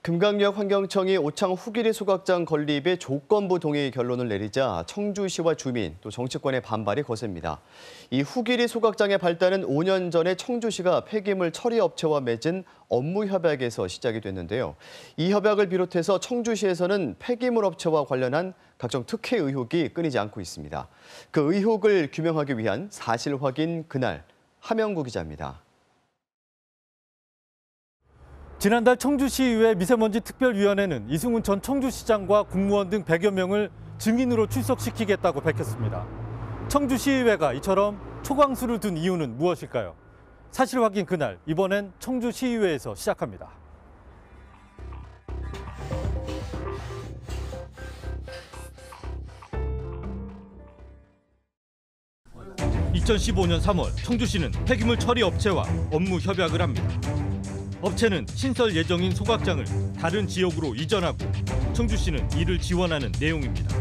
금강역 환경청이 오창 후기리 소각장 건립의 조건부 동의 결론을 내리자 청주시와 주민 또 정치권의 반발이 거셉니다. 이 후기리 소각장의 발단은 5년 전에 청주시가 폐기물 처리 업체와 맺은 업무 협약에서 시작이 됐는데요. 이 협약을 비롯해서 청주시에서는 폐기물 업체와 관련한 각종 특혜 의혹이 끊이지 않고 있습니다. 그 의혹을 규명하기 위한 사실 확인 그날, 하명구 기자입니다. 지난달 청주시의회 미세먼지 특별위원회는 이승훈 전 청주시장과 국무원 등 100여 명을 증인으로 출석시키겠다고 밝혔습니다. 청주시의회가 이처럼 초강수를 둔 이유는 무엇일까요? 사실 확인 그날, 이번엔 청주시의회에서 시작합니다. (2015년 3월) 청주시는 폐기물 처리 업체와 업무 협약을 합니다. 업체는 신설 예정인 소각장을 다른 지역으로 이전하고 청주시는 이를 지원하는 내용입니다.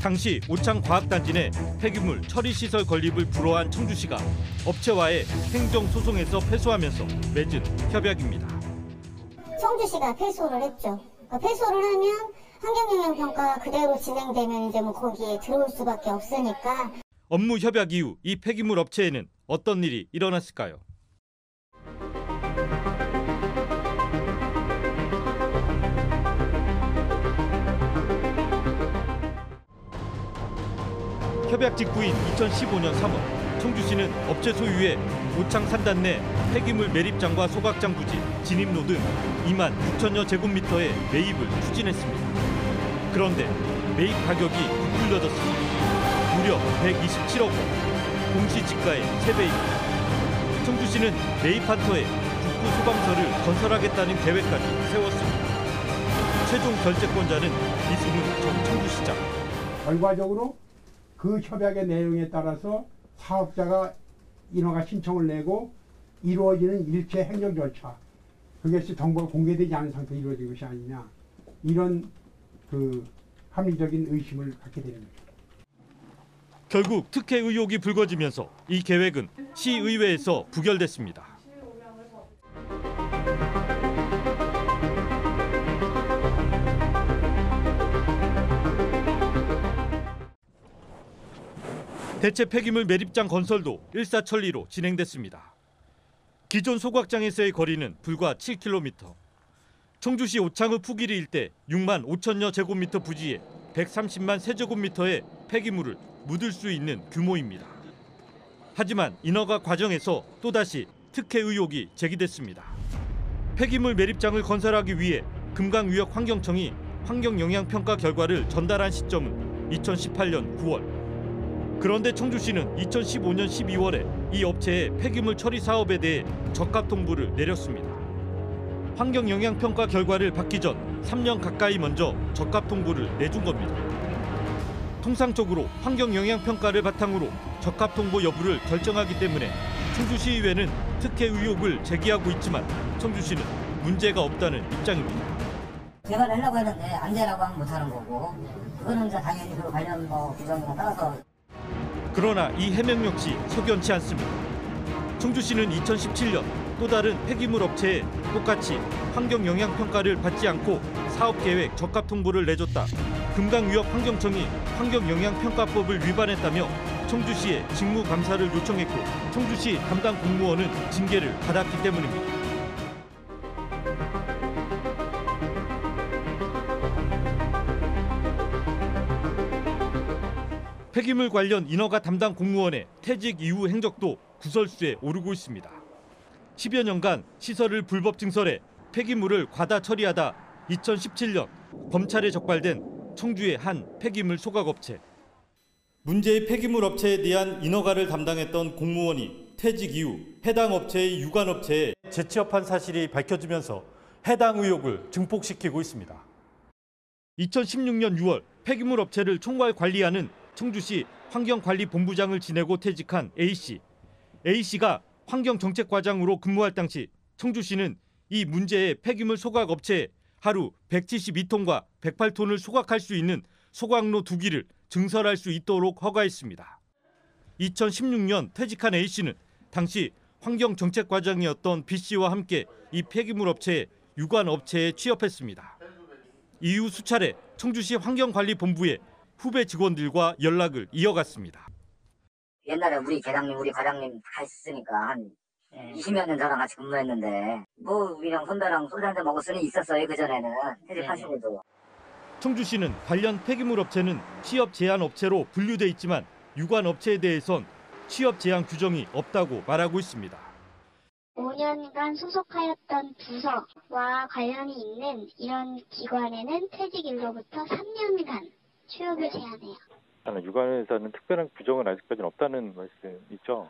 당시 오창과학단지 내 폐기물 처리시설 건립을 불허한 청주시가 업체와의 행정소송에서 패소하면서 맺은 협약입니다. 청주시가 패소를 했죠. 패소를 하면 환경영향평가 그대로 진행되면 이제 거기에 들어올 수밖에 없으니까. 업무 협약 이후 이 폐기물 업체에는 어떤 일이 일어났을까요? 협약 직후인 2015년 3월 청주시는 업체 소유의 오창 산단 내 폐기물 매립장과 소각장 부지, 진입로 등 2만 6천여 제곱미터의 매입을 추진했습니다. 그런데 매입 가격이 부풀려졌습니다. 무려 127억 원, 공시지가의 3배입니다. 청주시는 매입한 터에 북부 소방서를 건설하겠다는 계획까지 세웠습니다. 최종 결재권자는 이승훈 전 청주시장. 결과적으로 그 협약의 내용에 따라서 사업자가 인허가 신청을 내고 이루어지는 일체 행정 절차, 그것이 정보가 공개되지 않은 상태로 이루어진 것이 아니냐, 이런 합리적인 의심을 갖게 됩니다. 결국 특혜 의혹이 불거지면서 이 계획은 시의회에서 부결됐습니다. 대체 폐기물 매립장 건설도 일사천리로 진행됐습니다. 기존 소각장에서의 거리는 불과 7km. 청주시 오창읍 후기리 일대 6만 5천여 제곱미터 부지에 130만 세제곱미터의 폐기물을 묻을 수 있는 규모입니다. 하지만 인허가 과정에서 또다시 특혜 의혹이 제기됐습니다. 폐기물 매립장을 건설하기 위해 금강위역 환경청이 환경영향평가 결과를 전달한 시점은 2018년 9월. 그런데 청주시는 2015년 12월에 이 업체의 폐기물 처리 사업에 대해 적합 통보를 내렸습니다. 환경영향평가 결과를 받기 전 3년 가까이 먼저 적합 통보를 내준 겁니다. 통상적으로 환경영향평가를 바탕으로 적합 통보 여부를 결정하기 때문에 청주시의회는 특혜 의혹을 제기하고 있지만 청주시는 문제가 없다는 입장입니다. 개발을 하려고 했는데 안 되라고 하면 못하는 거고, 그거는 당연히 그 관련 규정에 따라서. 그러나 이 해명 역시 석연치 않습니다. 청주시는 2017년 또 다른 폐기물 업체에 똑같이 환경영향평가를 받지 않고 사업계획 적합 통보를 내줬다. 금강위역 환경청이 환경영향평가법을 위반했다며 청주시에 직무감사를 요청했고 청주시 담당 공무원은 징계를 받았기 때문입니다. 폐기물 관련 인허가 담당 공무원의 퇴직 이후 행적도 구설수에 오르고 있습니다. 10여 년간 시설을 불법 증설해 폐기물을 과다 처리하다 2017년 검찰에 적발된 청주의 한 폐기물 소각업체. 문제의 폐기물 업체에 대한 인허가를 담당했던 공무원이 퇴직 이후 해당 업체의 유관업체에 재취업한 사실이 밝혀지면서 해당 의혹을 증폭시키고 있습니다. 2016년 6월 폐기물 업체를 총괄 관리하는 청주시 환경관리본부장을 지내고 퇴직한 A씨. A씨가 환경정책과장으로 근무할 당시 청주시는 이 문제의 폐기물 소각업체에 하루 172톤과 108톤을 소각할 수 있는 소각로 2기를 증설할 수 있도록 허가했습니다. 2016년 퇴직한 A씨는 당시 환경정책과장이었던 B씨와 함께 이 폐기물 업체에 유관 업체에 취업했습니다. 이후 수차례 청주시 환경관리본부에 후배 직원들과 연락을 이어갔습니다. 옛날에 우리 계장님, 우리 과장님 했으니까 한 20여 년 저랑 같이 근무했는데 뭐 우리랑 선배랑 소주 한잔 먹었으니 있었어요. 그전에는 퇴직하시고도. 청주시는 관련 폐기물 업체는 취업 제한 업체로 분류돼 있지만 유관 업체에 대해선 취업 제한 규정이 없다고 말하고 있습니다. 5년간 소속하였던 부서와 관련이 있는 이런 기관에는 퇴직일로부터 3년간 취업을 제한해요. 유관에서는 특별한 규정은 아직까지는 없다는 말씀이죠?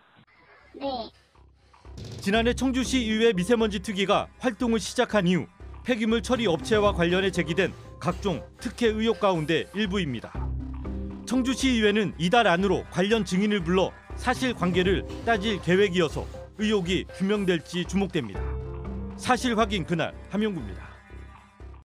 네. 지난해 청주시 의회 미세먼지 특위가 활동을 시작한 이후 폐기물 처리 업체와 관련해 제기된 각종 특혜 의혹 가운데 일부입니다. 청주시의회는 이달 안으로 관련 증인을 불러 사실관계를 따질 계획이어서 의혹이 규명될지 주목됩니다. 사실 확인 그날 함영구입니다.